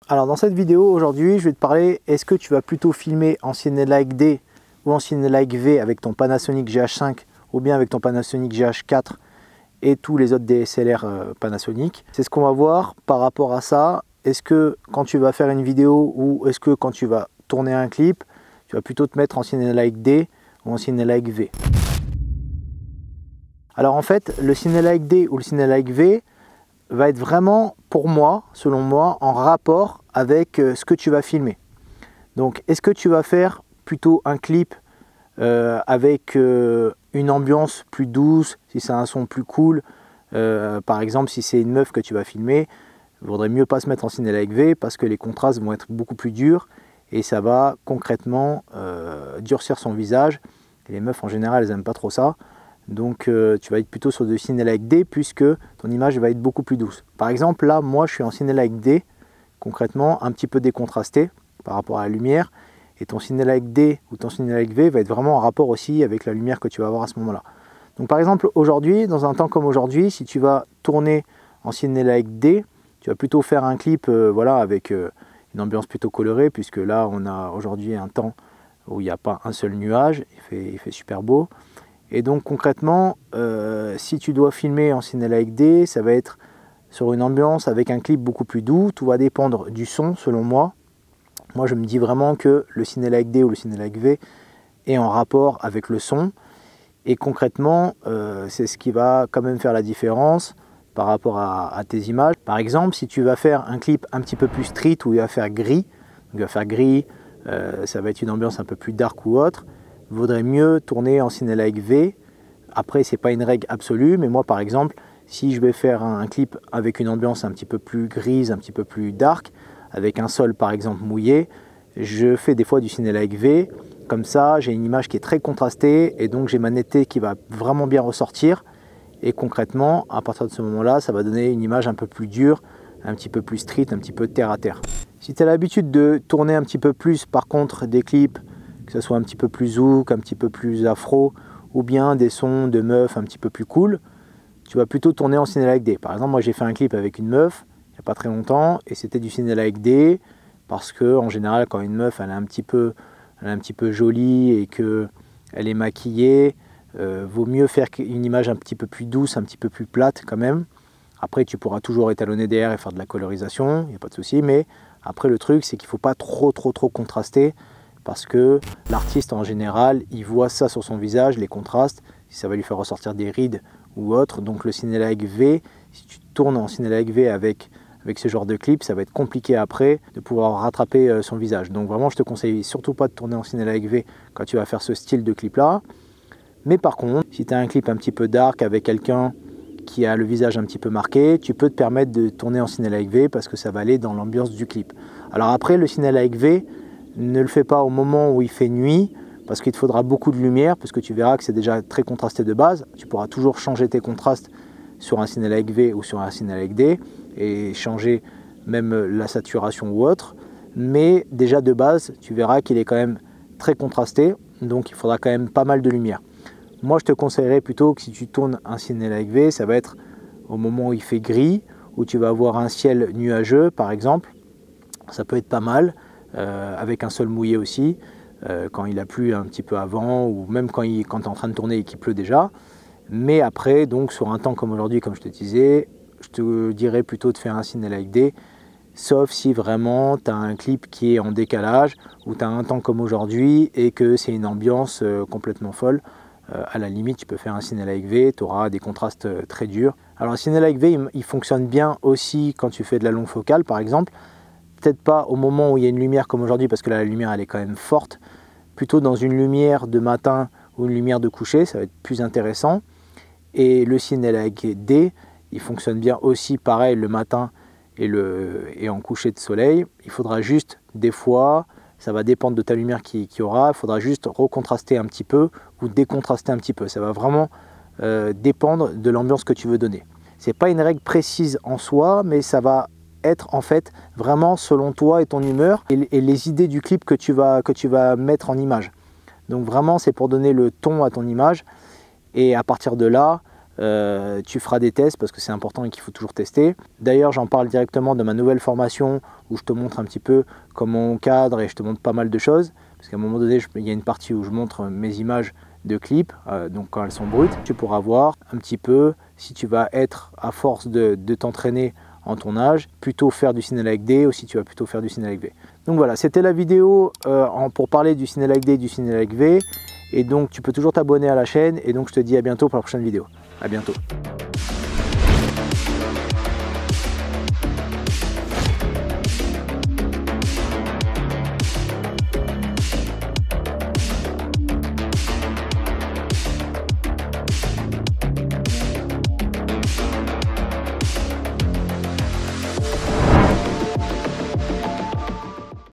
Alors dans cette vidéo aujourd'hui, je vais te parler, est-ce que tu vas plutôt filmer en Cinelike D ou en Cinelike V avec ton Panasonic GH5 ou bien avec ton Panasonic GH4 et tous les autres DSLR Panasonic. C'est ce qu'on va voir par rapport à ça. Est-ce que quand tu vas faire une vidéo ou est-ce que quand tu vas tourner un clip, tu vas plutôt te mettre en Cinelike D ou en Cinelike V? Alors en fait, le Cinelike D ou le Cinelike V va être vraiment, pour moi, selon moi, en rapport avec ce que tu vas filmer. Donc, est-ce que tu vas faire plutôt un clip avec une ambiance plus douce, si c'est un son plus cool, par exemple, si c'est une meuf que tu vas filmer, il vaudrait mieux pas se mettre en Cinelike V parce que les contrastes vont être beaucoup plus durs et ça va concrètement durcir son visage. Et les meufs, en général, elles n'aiment pas trop ça. Donc tu vas être plutôt sur du Cinelike D puisque ton image va être beaucoup plus douce. Par exemple là, moi je suis en Cinelike D, concrètement un petit peu décontrasté par rapport à la lumière. Et ton Cinelike D ou ton Cinelike V va être vraiment en rapport aussi avec la lumière que tu vas avoir à ce moment-là. Donc par exemple aujourd'hui, dans un temps comme aujourd'hui, si tu vas tourner en Cinelike D, tu vas plutôt faire un clip voilà, avec une ambiance plutôt colorée puisque là on a aujourd'hui un temps où il n'y a pas un seul nuage, il fait super beau. Et donc concrètement, si tu dois filmer en Cinelike D, ça va être sur une ambiance avec un clip beaucoup plus doux. Tout va dépendre du son selon moi. Moi je me dis vraiment que le Cinelike D ou le Cinelike V est en rapport avec le son. Et concrètement, c'est ce qui va quand même faire la différence par rapport à tes images. Par exemple, si tu vas faire un clip un petit peu plus street où il va faire gris, ça va être une ambiance un peu plus dark ou autre, vaudrait mieux tourner en Cinelike V. Après, c'est pas une règle absolue, mais moi par exemple, si je vais faire un clip avec une ambiance un petit peu plus grise, un petit peu plus dark, avec un sol par exemple mouillé, je fais des fois du Cinelike V. Comme ça, j'ai une image qui est très contrastée et donc j'ai ma netteté qui va vraiment bien ressortir. Et concrètement, à partir de ce moment-là, ça va donner une image un peu plus dure, un petit peu plus street, un petit peu terre à terre. Si tu as l'habitude de tourner un petit peu plus, par contre, des clips que ce soit un petit peu plus zouk, un petit peu plus afro, ou bien des sons de meufs un petit peu plus cool, tu vas plutôt tourner en Cinelike D. Par exemple, moi j'ai fait un clip avec une meuf, il n'y a pas très longtemps, et c'était du Cinelike D, parce que en général, quand une meuf elle est un petit peu jolie et qu'elle est maquillée, vaut mieux faire une image un petit peu plus douce, un petit peu plus plate quand même. Après, tu pourras toujours étalonner derrière et faire de la colorisation, il n'y a pas de souci, mais après le truc, c'est qu'il ne faut pas trop contraster, parce que l'artiste en général, il voit ça sur son visage, les contrastes, si ça va lui faire ressortir des rides ou autre. Donc le Cinelike V, si tu tournes en Cinelike V avec ce genre de clip, ça va être compliqué après de pouvoir rattraper son visage. Donc vraiment, je te conseille surtout pas de tourner en Cinelike V quand tu vas faire ce style de clip là. Mais par contre, si tu as un clip un petit peu dark avec quelqu'un qui a le visage un petit peu marqué, tu peux te permettre de tourner en Cinelike V parce que ça va aller dans l'ambiance du clip. Alors après, le Cinelike V, ne le fais pas au moment où il fait nuit parce qu'il te faudra beaucoup de lumière parce que tu verras que c'est déjà très contrasté de base. Tu pourras toujours changer tes contrastes sur un Cinelike V ou sur un Cinelike D et changer même la saturation ou autre. Mais déjà de base, tu verras qu'il est quand même très contrasté, donc il faudra quand même pas mal de lumière. Moi, je te conseillerais plutôt que si tu tournes un Cinelike V, ça va être au moment où il fait gris, où tu vas avoir un ciel nuageux par exemple. Ça peut être pas mal. Avec un sol mouillé aussi, quand il a plu un petit peu avant, ou même quand tu es en train de tourner et qu'il pleut déjà. Mais après, donc sur un temps comme aujourd'hui, comme je te disais, je te dirais plutôt de faire un Cinelike D, sauf si vraiment tu as un clip qui est en décalage, ou tu as un temps comme aujourd'hui et que c'est une ambiance complètement folle. À la limite, tu peux faire un Cinelike V, tu auras des contrastes très durs. Alors un Cinelike V, il fonctionne bien aussi quand tu fais de la longue focale, par exemple. Peut-être pas au moment où il y a une lumière comme aujourd'hui, parce que là, la lumière elle est quand même forte. Plutôt dans une lumière de matin ou une lumière de coucher, ça va être plus intéressant. Et le Cinelike D, il fonctionne bien aussi pareil le matin et en coucher de soleil. Il faudra juste des fois, ça va dépendre de ta lumière qu'il y aura, il faudra juste recontraster un petit peu ou décontraster un petit peu. Ça va vraiment dépendre de l'ambiance que tu veux donner. C'est pas une règle précise en soi, mais ça va être en fait vraiment selon toi et ton humeur et les idées du clip que tu vas mettre en image. Donc vraiment c'est pour donner le ton à ton image et à partir de là tu feras des tests parce que c'est important et qu'il faut toujours tester. D'ailleurs, j'en parle directement de ma nouvelle formation où je te montre un petit peu comment on cadre et je te montre pas mal de choses. Parce qu'à un moment donné, il y a une partie où je montre mes images de clips, donc quand elles sont brutes. Tu pourras voir un petit peu si tu vas être, à force de t'entraîner en ton âge, plutôt faire du Cinelec D ou si tu vas plutôt faire du Cinelec V. Donc voilà, c'était la vidéo pour parler du Cinelec D et du Cinelec V. Et donc tu peux toujours t'abonner à la chaîne et donc je te dis à bientôt pour la prochaine vidéo. À bientôt.